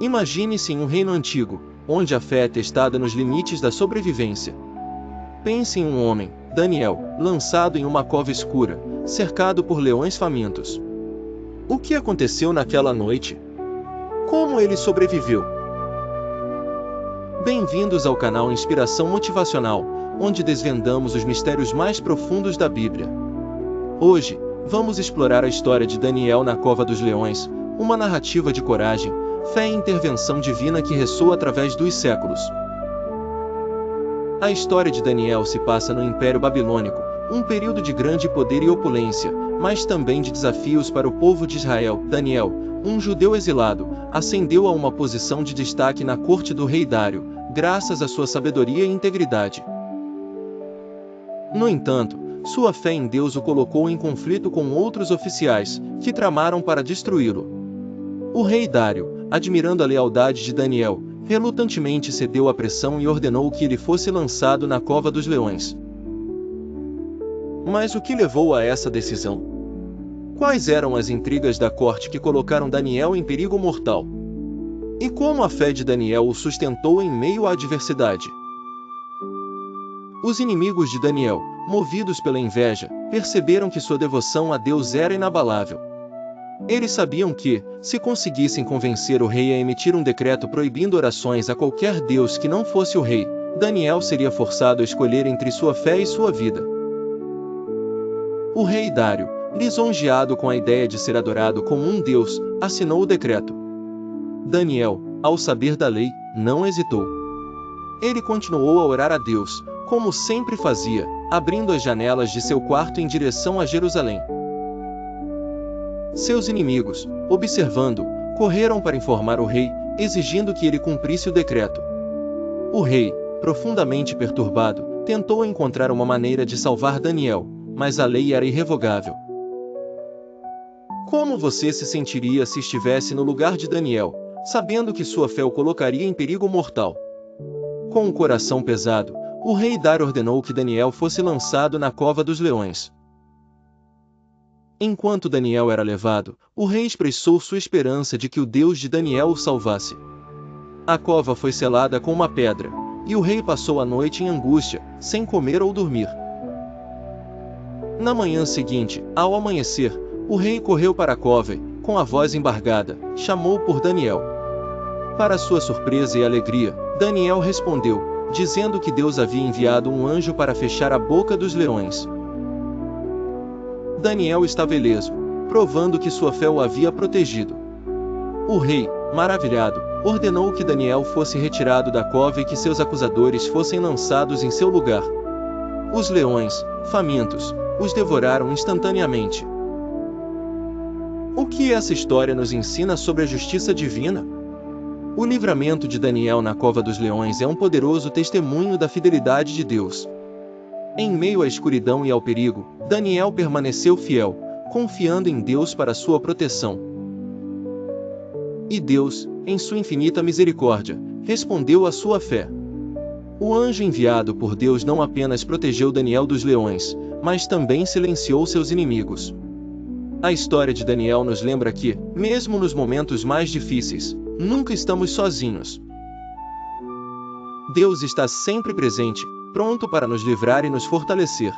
Imagine-se em um reino antigo, onde a fé é testada nos limites da sobrevivência. Pense em um homem, Daniel, lançado em uma cova escura, cercado por leões famintos. O que aconteceu naquela noite? Como ele sobreviveu? Bem-vindos ao canal Inspiração Motivacional, onde desvendamos os mistérios mais profundos da Bíblia. Hoje, vamos explorar a história de Daniel na Cova dos Leões, uma narrativa de coragem, fé e intervenção divina que ressoa através dos séculos. A história de Daniel se passa no Império Babilônico, um período de grande poder e opulência, mas também de desafios para o povo de Israel. Daniel, um judeu exilado, ascendeu a uma posição de destaque na corte do rei Dário, graças à sua sabedoria e integridade. No entanto, sua fé em Deus o colocou em conflito com outros oficiais, que tramaram para destruí-lo. O rei Dário, admirando a lealdade de Daniel, relutantemente cedeu à pressão e ordenou que ele fosse lançado na cova dos leões. Mas o que levou a essa decisão? Quais eram as intrigas da corte que colocaram Daniel em perigo mortal? E como a fé de Daniel o sustentou em meio à adversidade? Os inimigos de Daniel, movidos pela inveja, perceberam que sua devoção a Deus era inabalável. Eles sabiam que, se conseguissem convencer o rei a emitir um decreto proibindo orações a qualquer deus que não fosse o rei, Daniel seria forçado a escolher entre sua fé e sua vida. O rei Dário, lisonjeado com a ideia de ser adorado como um deus, assinou o decreto. Daniel, ao saber da lei, não hesitou. Ele continuou a orar a Deus, como sempre fazia, abrindo as janelas de seu quarto em direção a Jerusalém. Seus inimigos, observando, correram para informar o rei, exigindo que ele cumprisse o decreto. O rei, profundamente perturbado, tentou encontrar uma maneira de salvar Daniel, mas a lei era irrevogável. Como você se sentiria se estivesse no lugar de Daniel, sabendo que sua fé o colocaria em perigo mortal? Com o coração pesado, o rei Dário ordenou que Daniel fosse lançado na cova dos leões. Enquanto Daniel era levado, o rei expressou sua esperança de que o Deus de Daniel o salvasse. A cova foi selada com uma pedra, e o rei passou a noite em angústia, sem comer ou dormir. Na manhã seguinte, ao amanhecer, o rei correu para a cova e, com a voz embargada, chamou por Daniel. Para sua surpresa e alegria, Daniel respondeu, dizendo que Deus havia enviado um anjo para fechar a boca dos leões. Daniel estava ileso, provando que sua fé o havia protegido. O rei, maravilhado, ordenou que Daniel fosse retirado da cova e que seus acusadores fossem lançados em seu lugar. Os leões, famintos, os devoraram instantaneamente. O que essa história nos ensina sobre a justiça divina? O livramento de Daniel na cova dos leões é um poderoso testemunho da fidelidade de Deus. Em meio à escuridão e ao perigo, Daniel permaneceu fiel, confiando em Deus para sua proteção. E Deus, em sua infinita misericórdia, respondeu à sua fé. O anjo enviado por Deus não apenas protegeu Daniel dos leões, mas também silenciou seus inimigos. A história de Daniel nos lembra que, mesmo nos momentos mais difíceis, nunca estamos sozinhos. Deus está sempre presente, pronto para nos livrar e nos fortalecer.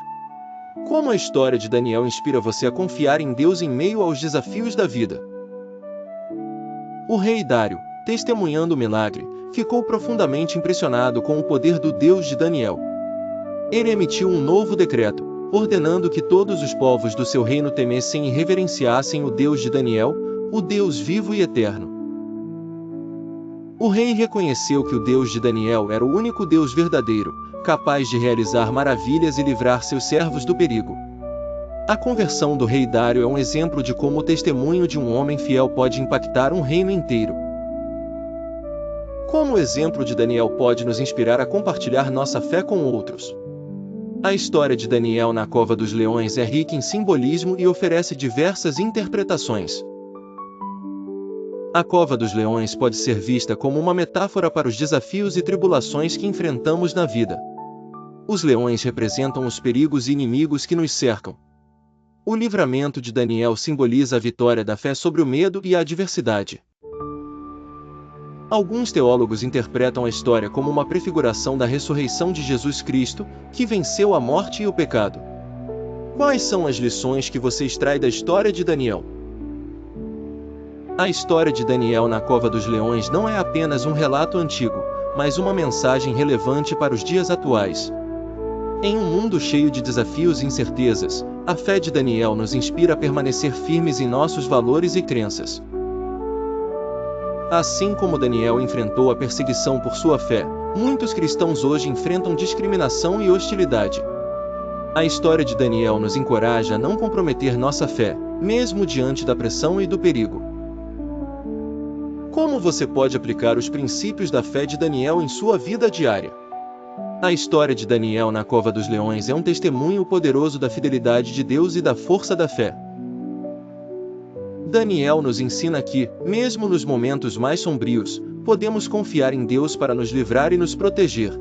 Como a história de Daniel inspira você a confiar em Deus em meio aos desafios da vida? O rei Dário, testemunhando o milagre, ficou profundamente impressionado com o poder do Deus de Daniel. Ele emitiu um novo decreto, ordenando que todos os povos do seu reino temessem e reverenciassem o Deus de Daniel, o Deus vivo e eterno. O rei reconheceu que o Deus de Daniel era o único Deus verdadeiro, capaz de realizar maravilhas e livrar seus servos do perigo. A conversão do rei Dário é um exemplo de como o testemunho de um homem fiel pode impactar um reino inteiro. Como o exemplo de Daniel pode nos inspirar a compartilhar nossa fé com outros? A história de Daniel na cova dos leões é rica em simbolismo e oferece diversas interpretações. A cova dos leões pode ser vista como uma metáfora para os desafios e tribulações que enfrentamos na vida. Os leões representam os perigos e inimigos que nos cercam. O livramento de Daniel simboliza a vitória da fé sobre o medo e a adversidade. Alguns teólogos interpretam a história como uma prefiguração da ressurreição de Jesus Cristo, que venceu a morte e o pecado. Quais são as lições que você extrai da história de Daniel? A história de Daniel na Cova dos Leões não é apenas um relato antigo, mas uma mensagem relevante para os dias atuais. Em um mundo cheio de desafios e incertezas, a fé de Daniel nos inspira a permanecer firmes em nossos valores e crenças. Assim como Daniel enfrentou a perseguição por sua fé, muitos cristãos hoje enfrentam discriminação e hostilidade. A história de Daniel nos encoraja a não comprometer nossa fé, mesmo diante da pressão e do perigo. Como você pode aplicar os princípios da fé de Daniel em sua vida diária? A história de Daniel na Cova dos Leões é um testemunho poderoso da fidelidade de Deus e da força da fé. Daniel nos ensina que, mesmo nos momentos mais sombrios, podemos confiar em Deus para nos livrar e nos proteger.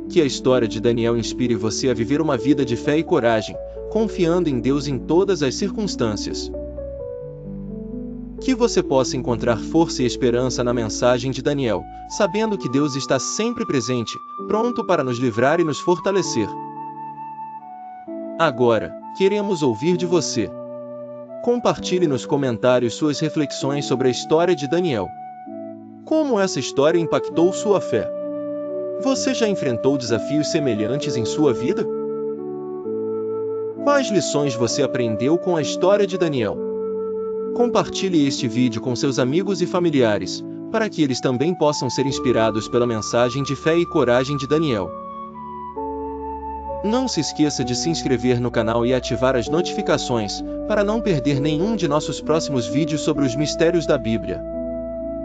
Que a história de Daniel inspire você a viver uma vida de fé e coragem, confiando em Deus em todas as circunstâncias. Que você possa encontrar força e esperança na mensagem de Daniel, sabendo que Deus está sempre presente, pronto para nos livrar e nos fortalecer. Agora, queremos ouvir de você. Compartilhe nos comentários suas reflexões sobre a história de Daniel. Como essa história impactou sua fé? Você já enfrentou desafios semelhantes em sua vida? Quais lições você aprendeu com a história de Daniel? Compartilhe este vídeo com seus amigos e familiares, para que eles também possam ser inspirados pela mensagem de fé e coragem de Daniel. Não se esqueça de se inscrever no canal e ativar as notificações, para não perder nenhum de nossos próximos vídeos sobre os mistérios da Bíblia.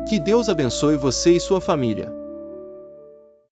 Que Deus abençoe você e sua família.